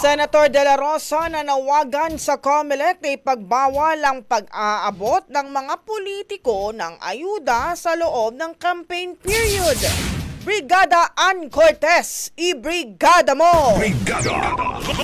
Senator De La Rosa nanawagan sa COMELEC na ipagbawal ang pag-aabot ng mga politiko ng ayuda sa loob ng campaign period. Brigada Ann Cortez, i-brigada mo! Brigada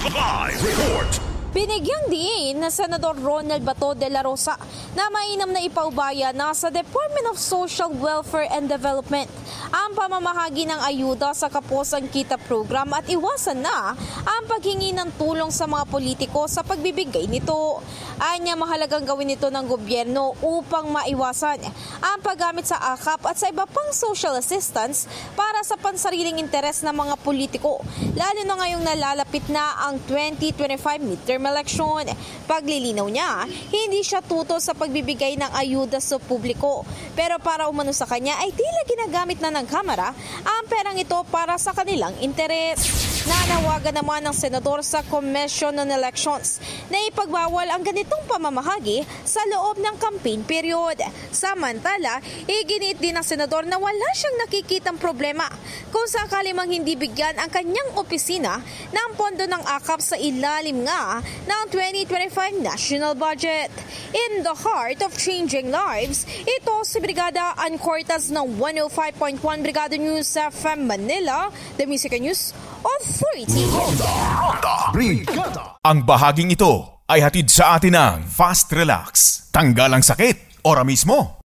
Live Report! Binigyang diin na Senador Ronald Bato de la Rosa na mainam na ipaubaya na sa Department of Social Welfare and Development ang pamamahagi ng ayuda sa Kaposang Kita program at iwasan na ang paghingi ng tulong sa mga politiko sa pagbibigay nito. Anya mahalagang gawin ito ng gobyerno upang maiwasan ang paggamit sa AKAP at sa iba pang social assistance para sa pansariling interes ng mga politiko, lalo na ngayong nalalapit na ang 2025 midterm election. Paglilinaw niya, hindi siya tuto sa pagbibigay ng ayuda sa publiko. Pero para umano sa kanya ay tila ginagamit na ng Kamara ang perang ito para sa kanilang interes. Nanawagan naman ng senador sa Commission on Elections na ipagbawal ang ganitong pamamahagi sa loob ng campaign period. Samantala, iginit din ng senador na wala siyang nakikitang problema kung sakali mang hindi bigyan ang kanyang opisina ng pondo ng AKAP sa ilalim nga ng 2025 national budget. In the heart of changing lives, ito si Brigada Ann Cortez ng 105.1 Brigada News FM Manila, The Music News Authority. Ronda Brigada. Ang bahaging ito ay hatid sa atin ng Fast Relax. Tanggal ang sakit, ora mismo.